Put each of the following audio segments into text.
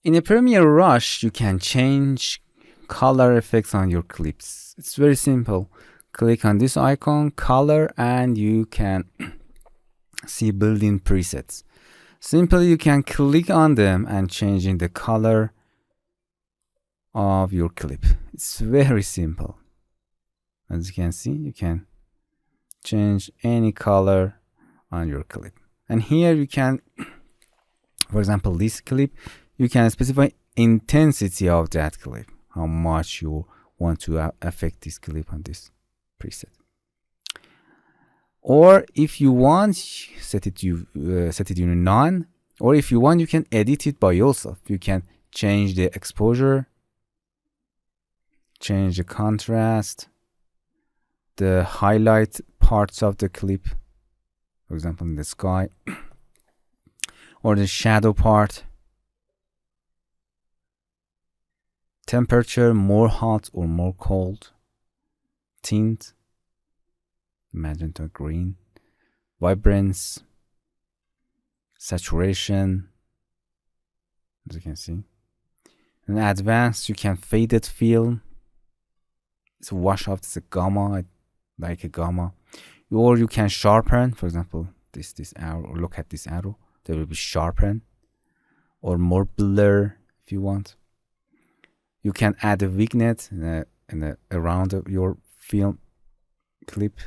In a Premiere Rush, you can change color effects on your clips. It's very simple. Click on this icon, color, and you can see built-in presets. Simply, you can click on them and changing the color of your clip. It's very simple. As you can see, you can change any color on your clip. And here you can, for example, this clip, you can specify intensity of that clip, how much you want to affect this clip on this preset. Or if you want, set it to none. Or if you want, you can edit it by yourself. You can change the exposure, change the contrast, the highlight parts of the clip, for example in the sky, or the shadow part, temperature, more hot or more cold, tint, magenta green, vibrance, saturation, as you can see. In advanced, you can faded film. It's a wash out, it's a gamma, like a gamma. Or you can sharpen, for example, this arrow, or look at this arrow, there will be sharpen, or more blur if you want. You can add a vignette around your film clip.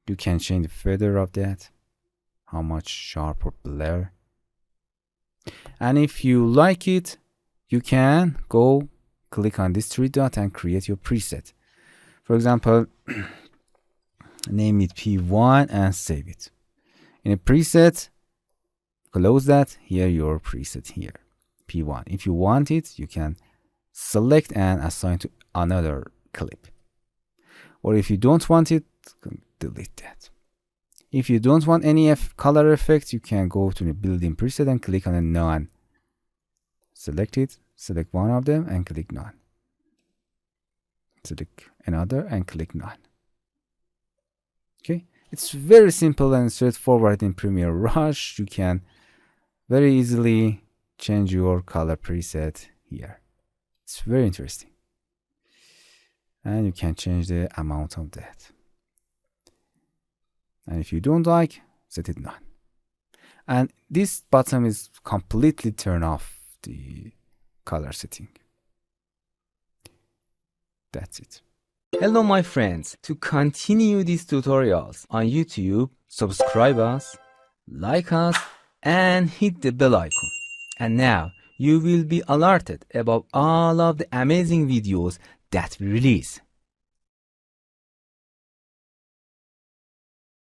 You can change the feather of that, how much sharp or blur. And if you like it, you can go click on this three dot and create your preset. For example, name it P1 and save it. In a preset, close that. Here your preset here, P1. If you want it, you can select and assign to another clip. Or if you don't want it, delete that. If you don't want any color effect, you can go to the built-in preset and click on a none. Select it, select one of them and click none. Select another and click none. Okay, it's very simple and straightforward in Premiere Rush. You can very easily change your color preset here. It's very interesting. And you can change the amount of that. And if you don't like, set it none. And this button is completely turn off the color setting. That's it. Hello my friends, to continue these tutorials on YouTube, subscribe us, like us, and hit the bell icon. And now you will be alerted about all of the amazing videos that we release.